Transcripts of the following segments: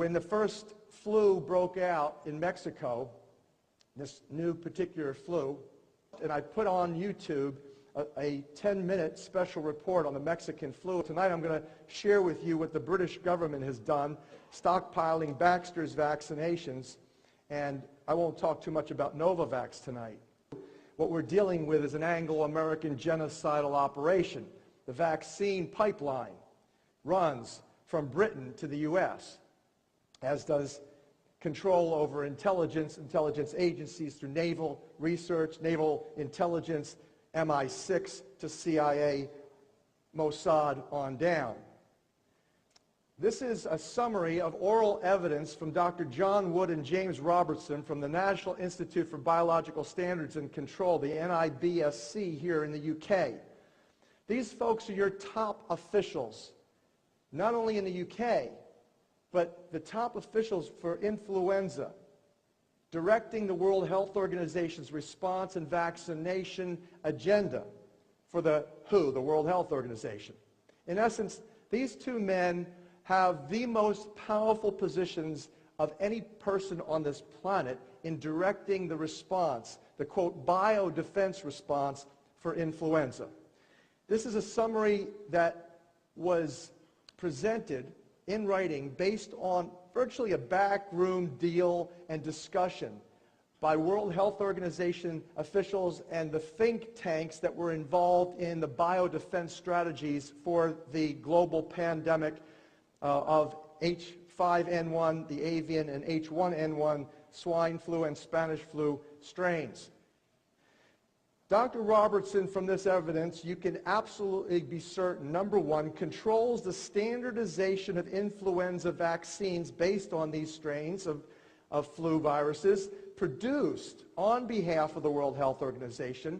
when the first flu broke out in Mexico, this new particular flu, and I put on YouTube a 10-minute special report on the Mexican flu. Tonight I'm going to share with you what the British government has done, stockpiling Baxter's vaccinations, and I won't talk too much about Novavax tonight. What we're dealing with is an Anglo-American genocidal operation. The vaccine pipeline runs from Britain to the U.S., as does control over intelligence agencies through naval research, naval intelligence, MI6 to CIA, Mossad on down. This is a summary of oral evidence from Dr. John Wood and James Robertson from the National Institute for Biological Standards and Control, the NIBSC, here in the UK. These folks are your top officials, not only in the UK, but the top officials for influenza, directing the World Health Organization's response and vaccination agenda for the WHO, the World Health Organization. In essence, these two men have the most powerful positions of any person on this planet in directing the response, the quote, biodefense response for influenza. This is a summary that was presented in writing based on virtually a backroom deal and discussion by World Health Organization officials and the think tanks that were involved in the biodefense strategies for the global pandemic of H5N1, the avian, and H1N1 swine flu and Spanish flu strains. Dr. Robertson, from this evidence, you can absolutely be certain, number one, controls the standardization of influenza vaccines based on these strains of flu viruses produced on behalf of the World Health Organization.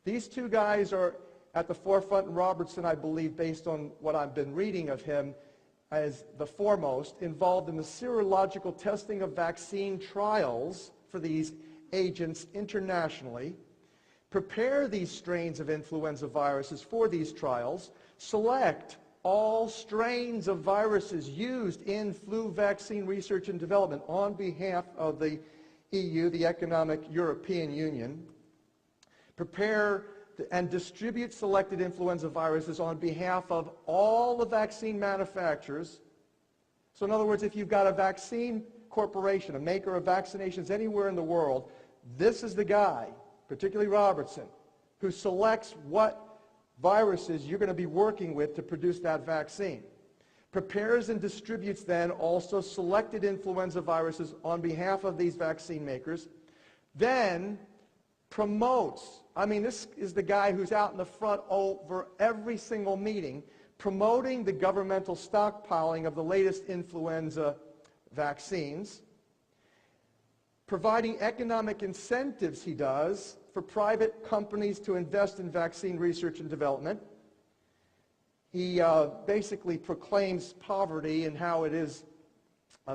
These two guys are at the forefront, and Robertson, I believe, based on what I've been reading of him, as the foremost, involved in the serological testing of vaccine trials for these agents internationally, prepare these strains of influenza viruses for these trials, select all strains of viruses used in flu vaccine research and development on behalf of the EU, the Economic European Union, prepare and distribute selected influenza viruses on behalf of all the vaccine manufacturers. So in other words, if you've got a vaccine corporation, a maker of vaccinations anywhere in the world, this is the guy, particularly Robertson, who selects what viruses you're going to be working with to produce that vaccine. Prepares and distributes then also selected influenza viruses on behalf of these vaccine makers. Then promotes, I mean, this is the guy who's out in the front over every single meeting, promoting the governmental stockpiling of the latest influenza vaccines, providing economic incentives, he does, for private companies to invest in vaccine research and development. He basically proclaims poverty and how it is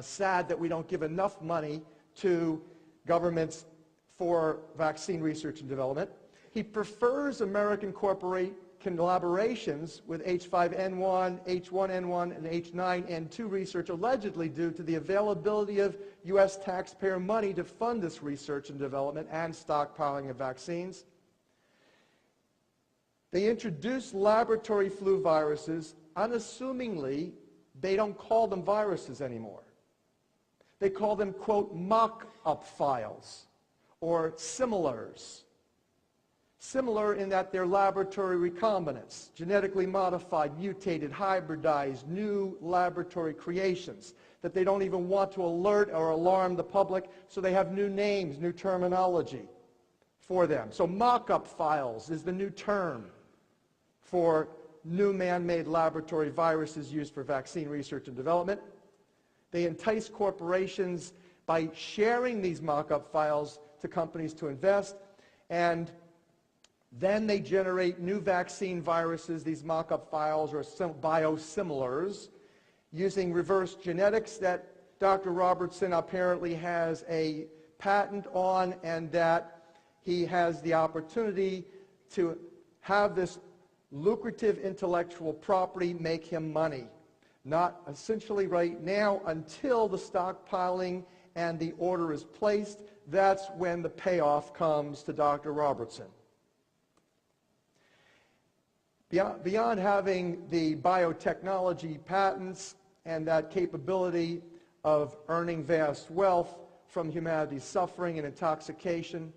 sad that we don't give enough money to governments for vaccine research and development. He prefers American corporate collaborations with H5N1, H1N1, and H9N2 research, allegedly due to the availability of U.S. taxpayer money to fund this research and development and stockpiling of vaccines. They introduce laboratory flu viruses. Unassumingly, they don't call them viruses anymore. They call them, quote, mock-up files, or similars. Similar in that they're laboratory recombinants, genetically modified, mutated, hybridized, new laboratory creations that they don't even want to alert or alarm the public, so they have new names, new terminology for them. So mock-up files is the new term for new man-made laboratory viruses used for vaccine research and development. They entice corporations by sharing these mock-up files to companies to invest, and then they generate new vaccine viruses, these mock-up files or biosimilars, using reverse genetics that Dr. Robertson apparently has a patent on, and that he has the opportunity to have this lucrative intellectual property make him money. not essentially right now until the stockpiling and the order is placed. That's when the payoff comes to Dr. Robertson. Beyond having the biotechnology patents and that capability of earning vast wealth from humanity's suffering and intoxication,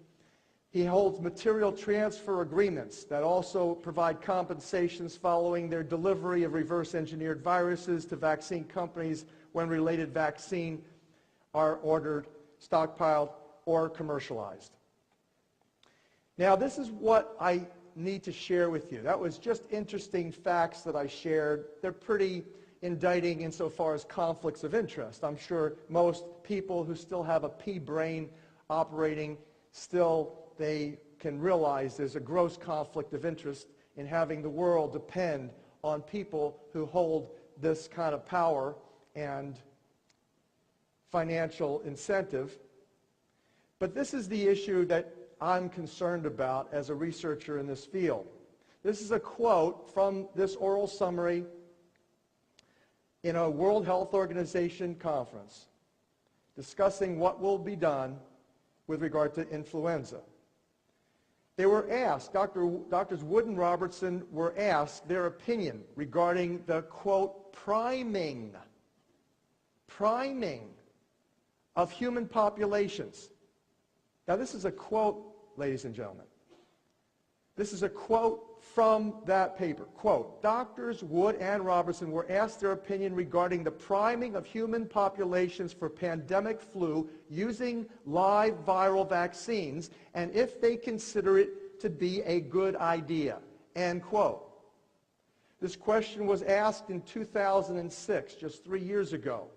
he holds material transfer agreements that also provide compensations following their delivery of reverse-engineered viruses to vaccine companies when related vaccine are ordered, stockpiled, or commercialized. Now, this is what I need to share with you. That was just interesting facts that I shared. They're pretty indicting insofar as conflicts of interest. I'm sure most people who still have a pea brain operating, still they can realize there's a gross conflict of interest in having the world depend on people who hold this kind of power and financial incentive. But this is the issue that I'm concerned about as a researcher in this field. This is a quote from this oral summary in a World Health Organization conference discussing what will be done with regard to influenza. They were asked, Drs. Wood and Robertson were asked their opinion regarding the, quote, priming of human populations. Now, this is a quote, ladies and gentlemen. This is a quote from that paper. Quote, Drs. Wood and Robertson were asked their opinion regarding the priming of human populations for pandemic flu using live viral vaccines and if they consider it to be a good idea, end quote. This question was asked in 2006, just 3 years ago.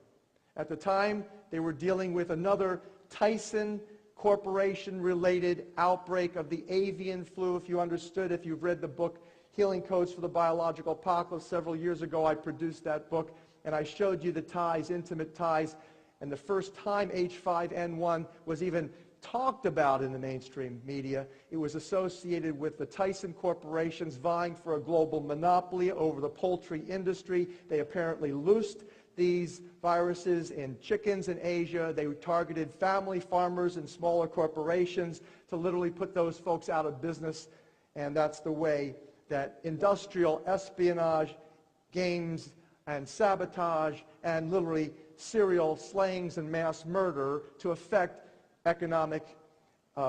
At the time, they were dealing with another Tyson Corporation-related outbreak of the avian flu. If you've read the book Healing Codes for the Biological Apocalypse several years ago, I produced that book, and I showed you the ties, intimate ties, and the first time H5N1 was even talked about in the mainstream media, it was associated with the Tyson corporations vying for a global monopoly over the poultry industry. They apparently loosed these viruses in chickens in Asia. They targeted family farmers and smaller corporations to literally put those folks out of business. And that's the way that industrial espionage, games, and sabotage, and literally serial slayings and mass murder to effect economic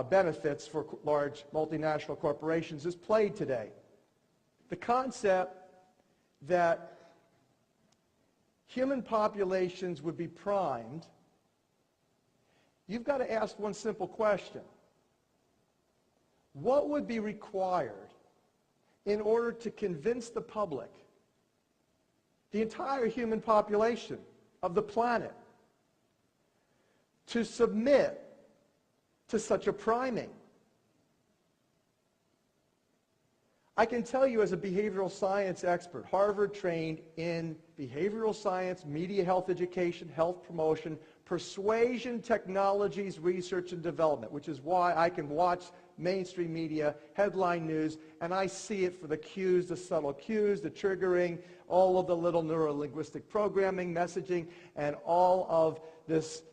benefits for large multinational corporations is played today. The concept that human populations would be primed, you've got to ask one simple question. What would be required in order to convince the public, the entire human population of the planet, to submit to such a priming? I can tell you as a behavioral science expert, Harvard trained in behavioral science, media health education, health promotion, persuasion technologies, research and development, which is why I can watch mainstream media, headline news, and I see it for the cues, the subtle cues, the triggering, all of the little neuro-linguistic programming, messaging, and all of this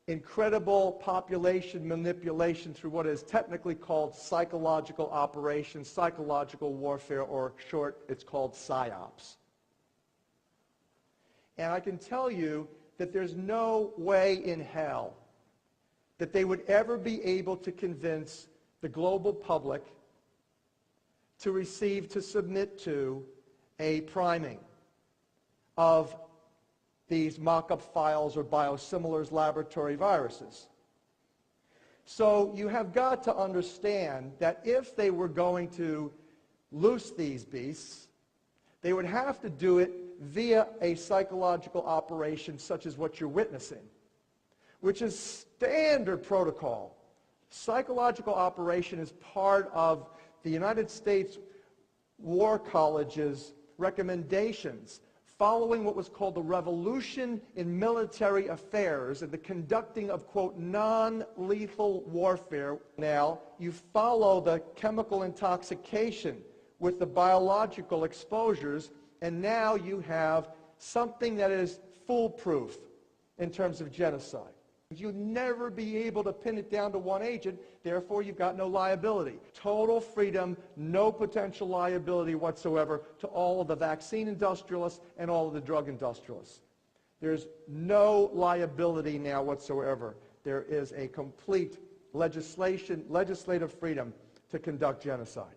incredible population manipulation through what is technically called psychological operations, psychological warfare, or short, it's called PSYOPs. And I can tell you that there's no way in hell that they would ever be able to convince the global public to submit to a priming of these mock-up files or biosimilars laboratory viruses. So you have got to understand that if they were going to loose these beasts, they would have to do it via a psychological operation such as what you're witnessing, which is standard protocol. Psychological operation is part of the United States War College's recommendations following what was called the revolution in military affairs and the conducting of, quote, non-lethal warfare. Now, you follow the chemical intoxication with the biological exposures, and now you have something that is foolproof in terms of genocide. You'll never be able to pin it down to one agent, therefore you've got no liability. Total freedom, no potential liability whatsoever to all of the vaccine industrialists and all of the drug industrialists. There's no liability now whatsoever. There is a complete legislative freedom to conduct genocide.